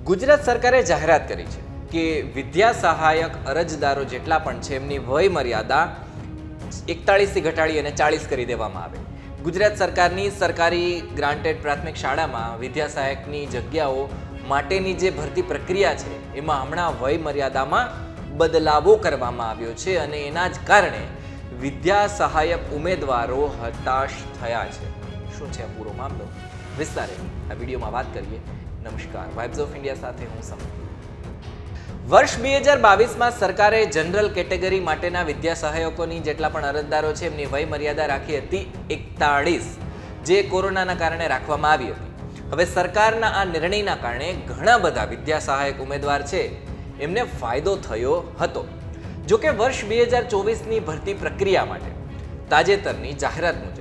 ગુજરાત સરકારે જાહેરાત કરી છે કે વિદ્યા સહાયક અરજદારો જેટલા પણ છે એમની વય મર્યાદા 41થી ઘટાડી અને 40 કરી દેવામાં આવે. ગુજરાત સરકારની સરકારી ગ્રાન્ટેડ પ્રાથમિક શાળામાં વિદ્યા સહાયકની જગ્યાઓ માટેની જે ભરતી પ્રક્રિયા છે એમાં હમણાં વય મર્યાદામાં બદલાવો કરવામાં આવ્યો છે અને એના જ કારણે વિદ્યા સહાયક ઉમેદવારો હતાશ થયા છે. શું છે આ પૂરો મામલો? વિસ્તારે આ વિડીયોમાં વાત કરીએ. નમસ્કાર, વાઇબ્સ ઓફ ઇન્ડિયા સાથે હું સમ. વર્ષ 2022માં સરકારે જનરલ કેટેગરી માટેના વિદ્યા સહાયકોની જેટલા પણ અરજદારો છે એમની વય મર્યાદા રાખી હતી 41, જે કોરોનાના કારણે રાખવામાં આવી હતી. હવે સરકારના આ નિર્ણયના કારણે ઘણા બધા વિદ્યા સહાયક ઉમેદવાર છે એમને ફાયદો થયો હતો. જો કે વર્ષ 2024ની ભરતી પ્રક્રિયા માટે તાજેતરની જાહેરાત મુજબ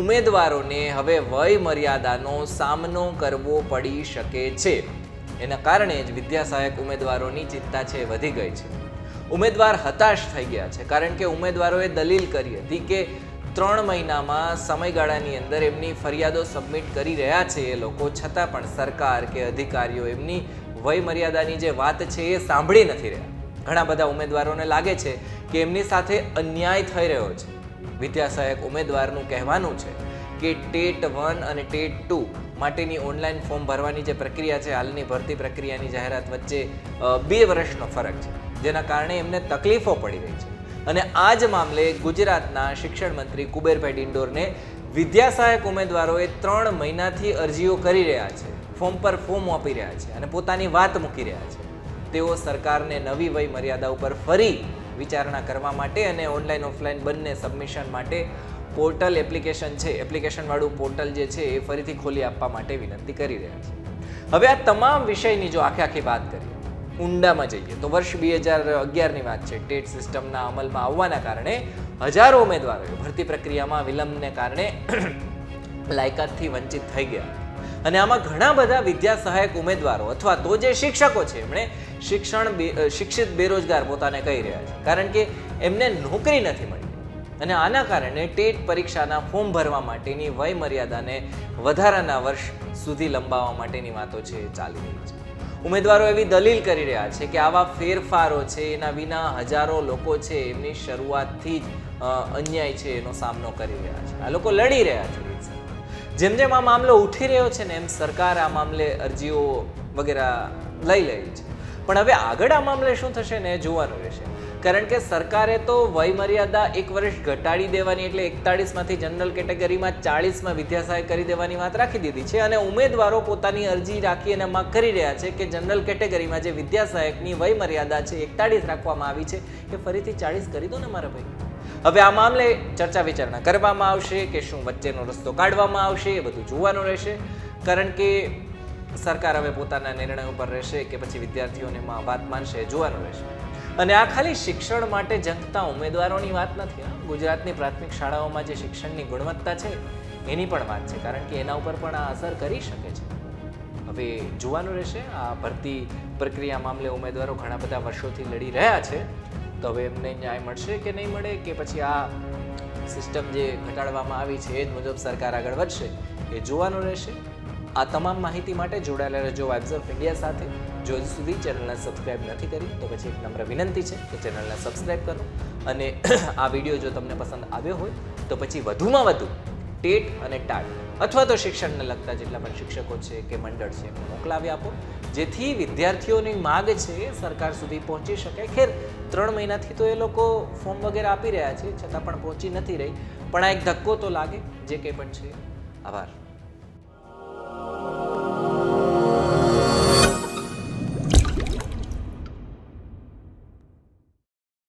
ઉમેદવારોને હવે વય મર્યાદાનો સામનો કરવો પડી શકે છે. એના કારણે જ વિદ્યા સહાયક ઉમેદવારોની ચિંતા છે વધી ગઈ છે. ઉમેદવાર હતાશ થઈ ગયા છે, કારણ કે ઉમેદવારોએ દલીલ કરી હતી કે 3 મહિનામાં સમયગાળાની અંદર એમની ફરિયાદો સબમિટ કરી રહ્યા છે એ લોકો, છતાં પણ સરકાર કે અધિકારીઓ એમની વય મર્યાદાની જે વાત છે એ સાંભળી નથી રહ્યા. ઘણા બધા ઉમેદવારોને લાગે છે કે એમની સાથે અન્યાય થઈ રહ્યો છે. વિદ્યા સહાયક ઉમેદવારનું કહેવાનું છે કે ટેટ 1 અને ટેટ 2 માટેની ઓનલાઈન ફોર્મ ભરવાની જે પ્રક્રિયા છે, હાલની ભરતી પ્રક્રિયાની જાહેરાત વચ્ચે 2 વર્ષનો ફરક છે, જેના કારણે એમને તકલીફો પડી રહી છે. અને આ જ મામલે ગુજરાતના શિક્ષણ મંત્રી કુબેરભાઈ ડિંડોરને વિદ્યા સહાયક ઉમેદવારોએ 3 મહિનાથી અરજીઓ કરી રહ્યા છે, ફોર્મ પર ફોર્મ આપી રહ્યા છે અને પોતાની વાત મૂકી રહ્યા છે. તેઓ સરકારને નવી વય મર્યાદા ઉપર ફરી વિચારણા કરવા માટે અને ઓનલાઈન ઓફલાઈન બંને સબમિશન માટે પોર્ટલ એપ્લિકેશન છે, એપ્લિકેશનવાળું પોર્ટલ જે છે એ ફરીથી ખોલી આપવા માટે વિનંતી કરી રહ્યા છે. હવે આ તમામ વિષયની જો આખી વાત કરીએ, ઊંડામાં જઈએ તો વર્ષ 2011ની વાત છે. ટેટ સિસ્ટમના અમલમાં આવવાના કારણે હજારો ઉમેદવારોએ ભરતી પ્રક્રિયામાં વિલંબને કારણે લાયકાતથી વંચિત થઈ ગયા. અને આમાં ઘણા બધા વિદ્યા સહાયક ઉમેદવારો અથવા તો જે શિક્ષકો છે એમણે શિક્ષિત બેરોજગાર પોતાને કહી રહ્યા છે, કારણ કે એમને નોકરી નથી મળી. અને આના કારણે ટેટ પરીક્ષાના ફોર્મ ભરવા માટેની વય મર્યાદાને વધારાના વર્ષ સુધી લંબાવવા માટેની વાતો છે ચાલી રહી છે. ઉમેદવારો એવી દલીલ કરી રહ્યા છે કે આવા ફેરફારો છે એના વિના હજારો લોકો છે એમની શરૂઆતથી જ અન્યાય છે એનો સામનો કરી રહ્યા છે. આ લોકો લડી રહ્યા છે. જેમ જેમ આ મામલો ઉઠી રહ્યો છે ને એમ સરકાર આ મામલે અરજીઓ વગેરે લઈ રહી છે. પણ હવે આગળ આ મામલે શું થશે ને જોવાનું રહેશે, કારણ કે સરકારે તો વય મર્યાદા 1 વર્ષ ઘટાડી દેવાની, એટલે 41માંથી જનરલ કેટેગરીમાં 40માં વિદ્યા સહાયક કરી દેવાની વાત રાખી દીધી છે. અને ઉમેદવારો પોતાની અરજી રાખી અને માંગ કરી રહ્યા છે કે જનરલ કેટેગરીમાં જે વિદ્યા સહાયકની વય મર્યાદા છે 41 રાખવામાં આવી છે એ ફરીથી 40 કરી દો ને મારા ભાઈ. હવે આ મામલે ચર્ચા વિચારણા કરવામાં આવશે કે શું વચ્ચેનો રસ્તો કાઢવામાં આવશે, એ બધું જોવાનું રહેશે. કારણ કે સરકાર હવે પોતાના નિર્ણય ઉપર રહેશે કે પછી વિદ્યાર્થીઓને વાત માનશે, જોવાનું રહેશે. અને આ ખાલી શિક્ષણ માટે ઝંખતા ઉમેદવારોની વાત નથી. ગુજરાતની પ્રાથમિક શાળાઓમાં જે શિક્ષણની ગુણવત્તા છે એની પણ વાત છે, કારણ કે એના ઉપર પણ આ અસર કરી શકે છે. હવે જોવાનું રહેશે. આ ભરતી પ્રક્રિયા મામલે ઉમેદવારો ઘણા બધા વર્ષોથી લડી રહ્યા છે, તો હવે એમને ન્યાય મળશે કે નહીં મળે, કે પછી આ સિસ્ટમ જે ઘટાડવામાં આવી છે એ જ મુજબ સરકાર આગળ વધશે, એ જોવાનું રહેશે. આ તમામ માહિતી માટે જોડાયેલા રહેજો વાઇબ્સ ઓફ ઇન્ડિયા સાથે. જો હજુ સુધી ચેનલને સબસ્ક્રાઇબ નથી કરી તો પછી એક નમ્ર વિનંતી છે કે ચેનલને સબસ્ક્રાઇબ કરો. અને આ વિડીયો જો તમને પસંદ આવ્યો હોય તો પછી વધુમાં વધુ ટેટ અને ટાટ અથવા તો શિક્ષણને લગતા જેટલા પણ શિક્ષકો છે કે મંડળ છે એમને મોકલાવી આપો, જેથી વિદ્યાર્થીઓની માગ છે એ સરકાર સુધી પહોંચી શકે. ખેર 3 મહિનાથી તો એ લોકો ફોર્મ વગેરે આપી રહ્યા છે, છતાં પણ પહોંચી નથી રહી. પણ આ એક ધક્કો તો લાગે, જે કંઈ પણ છે. આભાર.